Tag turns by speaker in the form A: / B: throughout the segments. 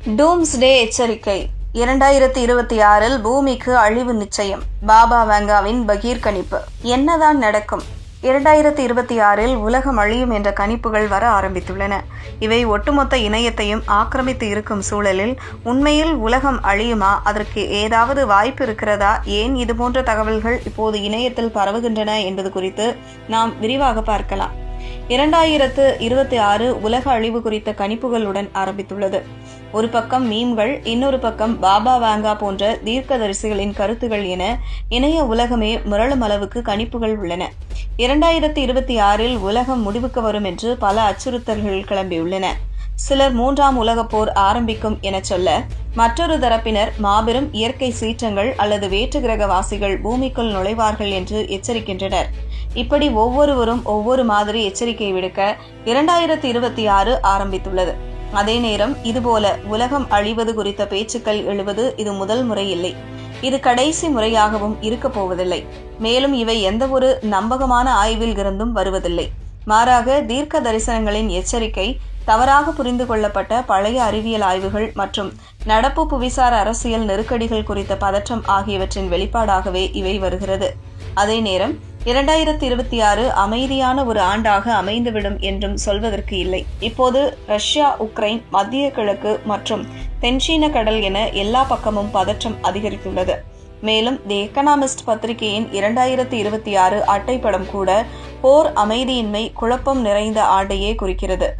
A: டூம்ஸ்டே எச்சரிக்கை 2026 பூமிக்கு அழிவு நிச்சயம். பாபா வாங்காவின் பகீர் கணிப்பு. என்னதான் நடக்கும்? 2026 உலகம் அழியும் என்ற கணிப்புகள் வர ஆரம்பித்துள்ளன. இவை ஒட்டுமொத்த இணையத்தையும் ஆக்கிரமித்து இருக்கும் சூழலில் உண்மையில் உலகம் அழியுமா? அதற்கு ஏதாவது வாய்ப்பு இருக்கிறதா? ஏன் இதுபோன்ற தகவல்கள் இப்போது இணையத்தில் பரவுகின்றன என்பது குறித்து நாம் விரிவாக பார்க்கலாம். 2026 உலக அழிவு குறித்த கணிப்புகளுடன் ஆரம்பித்துள்ளது. ஒரு பக்கம் மீம்கள், இன்னொரு பக்கம் பாபா வாங்கா போன்ற தீர்க்கதரிசிகளின் கருத்துகள் என இணைய உலகமே முரளும் அளவுக்கு கணிப்புகள் உள்ளன. 2026 உலகம் முடிவுக்கு வரும் என்று பல அச்சுறுத்தல்கள் கிளம்பியுள்ளன. சிலர் 3ஆம் உலகப் போர் ஆரம்பிக்கும் என சொல்ல, மற்றொரு தரப்பினர் மாபெரும் இயற்கை சீற்றங்கள் அல்லது வேற்று கிரகவாசிகள் பூமிக்குள் நுழைவார்கள் என்று எச்சரிக்கின்றனர். இப்படி ஒவ்வொருவரும் ஒவ்வொரு மாதிரி எச்சரிக்கை விடுக்க 2026 ஆரம்பித்துள்ளது. அதே நேரம் இதுபோல உலகம் அழிவது குறித்த பேச்சுக்கள் எழுவது இது முதல் முறை இல்லை. இது கடைசி முறையாகவும் இருக்கப் போவதில்லை. மேலும் இவை எந்த ஒரு நம்பகமான ஆய்வில் இருந்தும் வருவதில்லை. மாறாக தீர்க்க தரிசனங்களின் எச்சரிக்கை, தவறாக புரிந்து கொள்ளப்பட்ட பழைய அறிவியல் ஆய்வுகள் மற்றும் நடப்பு புவிசார் அரசியல் நெருக்கடிகள் குறித்த பதற்றம் ஆகியவற்றின் வெளிப்பாடாகவே இவை வருகிறது. அதே நேரம் 2026 அமைதியான ஒரு ஆண்டாக அமைந்துவிடும் என்றும் சொல்வதற்கு இல்லை. இப்போது ரஷ்யா, உக்ரைன், மத்திய கிழக்கு மற்றும் தென்சீன கடல் என எல்லா பக்கமும் பதற்றம் அதிகரித்துள்ளது. மேலும் தி எக்கனாமிஸ்ட் பத்திரிகையின் 2026 அட்டைப்படம் கூட போர், அமைதியின்மை, குழப்பம் நிறைந்த ஆண்டையே குறிக்கிறது.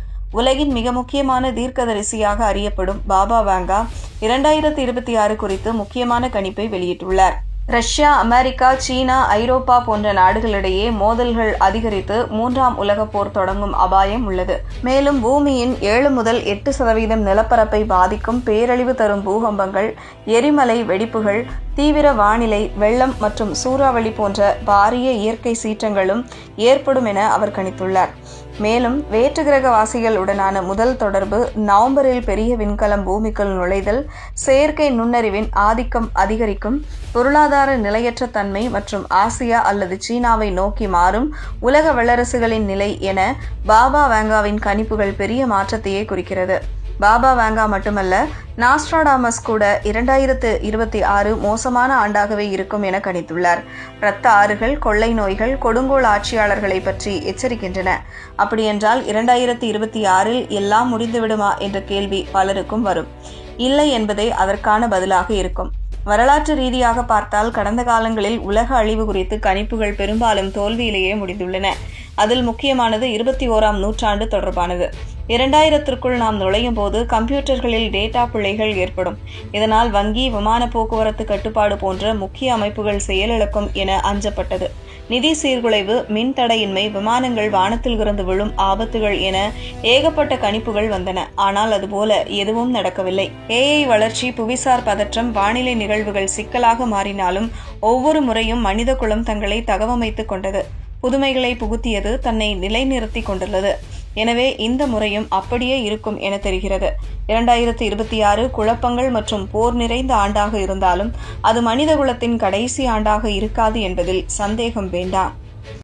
A: உலகின் மிக முக்கியமான தீர்க்கதரிசியாக அறியப்படும் பாபா வாங்கா 2026 குறித்து முக்கியமான கணிப்பை வெளியிட்டுள்ளார். ரஷ்யா, அமெரிக்கா, சீனா, ஐரோப்பா போன்ற நாடுகளிடையே மோதல்கள் அதிகரித்து 3ஆம் உலகப் போர் தொடங்கும் அபாயம் உள்ளது. மேலும் பூமியின் 7 முதல் 8% நிலப்பரப்பை பாதிக்கும் பேரழிவு தரும் பூகம்பங்கள், எரிமலை வெடிப்புகள், தீவிர வானிலை, வெள்ளம் மற்றும் சூறாவளி போன்ற பாரிய இயற்கை சீற்றங்களும் ஏற்படும் என அவர் கணித்துள்ளார். மேலும் வேற்று கிரகவாசிகளுடனான முதல் தொடர்பு, நவம்பரில் பெரிய விண்கலம் பூமிக்குள் நுழைதல், செயற்கை நுண்ணறிவின் ஆதிக்கம் அதிகரிக்கும், பொருளாதார நிலையற்ற தன்மை மற்றும் ஆசியா அல்லது சீனாவை நோக்கி மாறும் உலக வல்லரசுகளின் நிலை என பாபா வாங்காவின் கணிப்புகள் பெரிய மாற்றத்தையே குறிக்கிறது. பாபா வாங்கா மட்டுமல்ல, நாஸ்ட்ராடாமஸ் கூட 2026 மோசமான ஆண்டாகவே இருக்கும் என கணித்துள்ளார். இரத்த ஆறுகள், கொள்ளை நோய்கள், கொடுங்கோல் ஆட்சியாளர்களை பற்றி எச்சரிக்கின்றன. அப்படியென்றால் 2026 எல்லாம் முடிந்துவிடுமா என்ற கேள்வி பலருக்கும் வரும். இல்லை என்பதே அதற்கான பதிலாக இருக்கும். வரலாற்று ரீதியாக பார்த்தால் கடந்த காலங்களில் உலக அழிவு குறித்து கணிப்புகள் பெரும்பாலும் தோல்வியிலேயே முடிந்துள்ளன. அதில் முக்கியமானது 21ஆம் நூற்றாண்டு தொடர்பானது. 2000ற்குள் நாம் நுழையும் போது கம்ப்யூட்டர்களில் டேட்டா பிழைகள் ஏற்படும். இதனால் வங்கி, விமான போக்குவரத்து கட்டுப்பாடு போன்ற முக்கிய அமைப்புகள் செயலிழக்கும் என அஞ்சப்பட்டது. நிதி சீர்குலைவு, மின் தடையின்மை, விமானங்கள் வானத்தில் இருந்து விழும் ஆபத்துகள் என ஏகப்பட்ட கணிப்புகள் வந்தன. ஆனால் அதுபோல எதுவும் நடக்கவில்லை. AI வளர்ச்சி, புவிசார் பதற்றம், வானிலை நிகழ்வுகள் சிக்கலாக மாறினாலும் ஒவ்வொரு முறையும் மனித குலம் தங்களை தகவமைத்துக் கொண்டது, புதுமைகளை புகுத்தியது, தன்னை நிலைநிறுத்தி கொண்டுள்ளது. எனவே இந்த முறையும் அப்படியே இருக்கும் என தெரிகிறது. 2026 குழப்பங்கள் மற்றும் போர் நிறைந்த ஆண்டாக இருந்தாலும் அது மனித குலத்தின் கடைசி ஆண்டாக இருக்காது என்பதில் சந்தேகம் வேண்டாம்.